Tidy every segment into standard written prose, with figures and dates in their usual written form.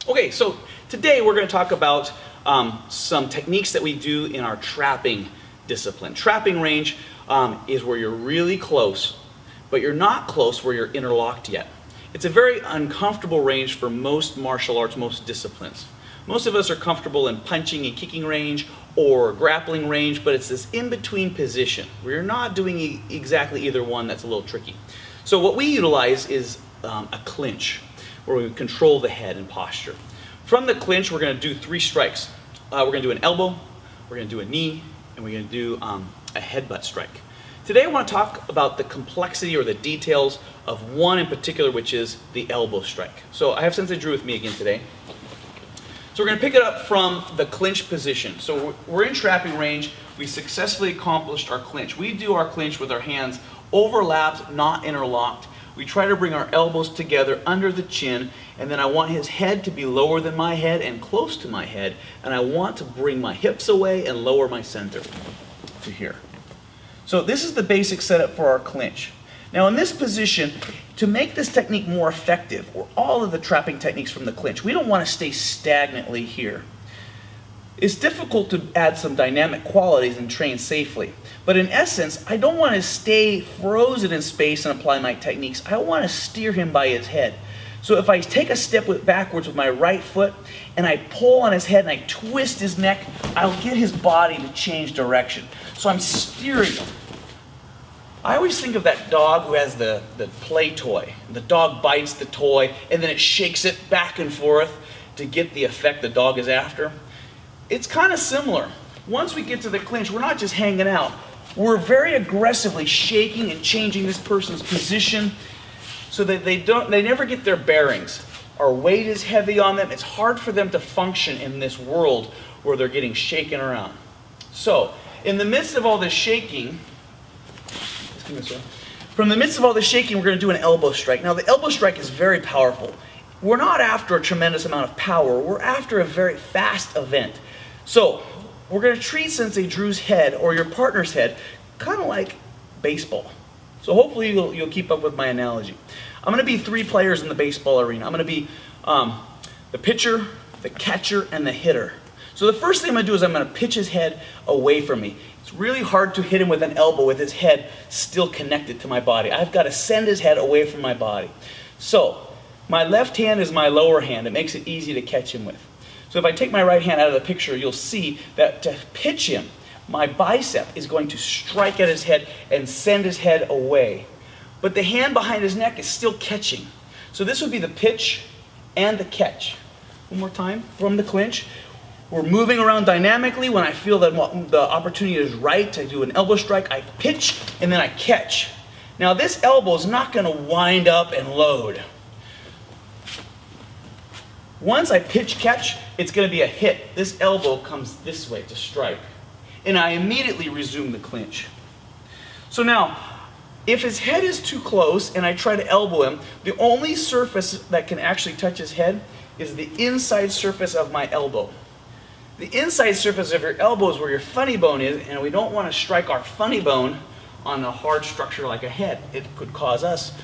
Okay, so today we're going to talk about some techniques that we do in our trapping discipline. Trapping range is where you're really close, but you're not close where you're interlocked yet. It's a very uncomfortable range for most martial arts, most disciplines. Most of us are comfortable in punching and kicking range or grappling range, but it's this in-between position where you're not doing exactly either one. That's a little tricky. So what we utilize is a clinch, where we control the head and posture. From the clinch, we're going to do 3 strikes. We're going to do an elbow, we're going to do a knee, and we're going to do a headbutt strike. Today I want to talk about the complexity or the details of one in particular, which is the elbow strike. So I have Sensei Drew with me again today. So we're going to pick it up from the clinch position. So we're in trapping range. We successfully accomplished our clinch. We do our clinch with our hands overlapped, not interlocked. We try to bring our elbows together under the chin, and then I want his head to be lower than my head and close to my head, and I want to bring my hips away and lower my center to here. So this is the basic setup for our clinch. Now in this position, to make this technique more effective, or all of the trapping techniques from the clinch, we don't want to stay stagnantly here. It's difficult to add some dynamic qualities and train safely. But in essence, I don't want to stay frozen in space and apply my techniques. I want to steer him by his head. So if I take a step backwards with my right foot and I pull on his head and I twist his neck, I'll get his body to change direction. So I'm steering him. I always think of that dog who has the play toy. The dog bites the toy and then it shakes it back and forth to get the effect the dog is after. It's kind of similar. Once we get to the clinch, we're not just hanging out. We're very aggressively shaking and changing this person's position so that they never get their bearings. Our weight is heavy on them. It's hard for them to function in this world where they're getting shaken around. So, in the midst of all this shaking, we're going to do an elbow strike. Now, the elbow strike is very powerful. We're not after a tremendous amount of power. We're after a very fast event. So, we're going to treat Sensei Drew's head, or your partner's head, kind of like baseball. So hopefully you'll keep up with my analogy. I'm going to be 3 players in the baseball arena. I'm going to be the pitcher, the catcher, and the hitter. So the first thing I'm going to do is I'm going to pitch his head away from me. It's really hard to hit him with an elbow with his head still connected to my body. I've got to send his head away from my body. So my left hand is my lower hand. It makes it easy to catch him with. So if I take my right hand out of the picture, you'll see that to pitch him, my bicep is going to strike at his head and send his head away. But the hand behind his neck is still catching. So this would be the pitch and the catch. One more time from the clinch. We're moving around dynamically. When I feel that the opportunity is right to do an elbow strike, I pitch and then I catch. Now this elbow is not going to wind up and load. Once I pitch catch, it's going to be a hit. This elbow comes this way to strike. And I immediately resume the clinch. So now, if his head is too close and I try to elbow him, the only surface that can actually touch his head is the inside surface of my elbow. The inside surface of your elbow is where your funny bone is, and we don't want to strike our funny bone on a hard structure like a head. It could cause us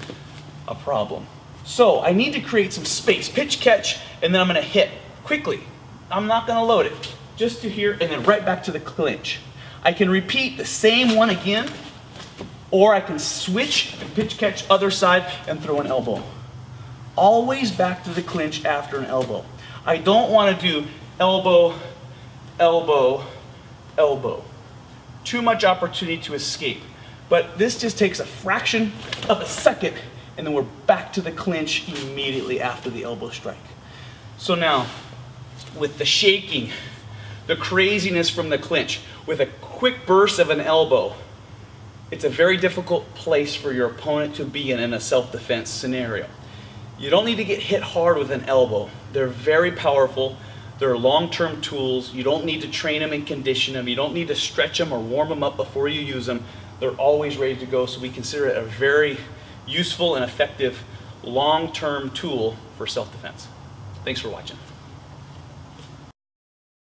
a problem. So I need to create some space. Pitch, catch, and then I'm going to hit quickly. I'm not going to load it. Just to here, and then right back to the clinch. I can repeat the same one again, or I can switch and pitch, catch, other side, and throw an elbow. Always back to the clinch after an elbow. I don't want to do elbow, elbow, elbow. Too much opportunity to escape. But this just takes a fraction of a second, and then we're back to the clinch immediately after the elbow strike. So now, with the shaking, the craziness from the clinch, with a quick burst of an elbow, it's a very difficult place for your opponent to be in a self-defense scenario. You don't need to get hit hard with an elbow. They're very powerful. They're long-term tools. You don't need to train them and condition them. You don't need to stretch them or warm them up before you use them. They're always ready to go, so we consider it a very useful and effective long-term tool for self-defense. Thanks for watching.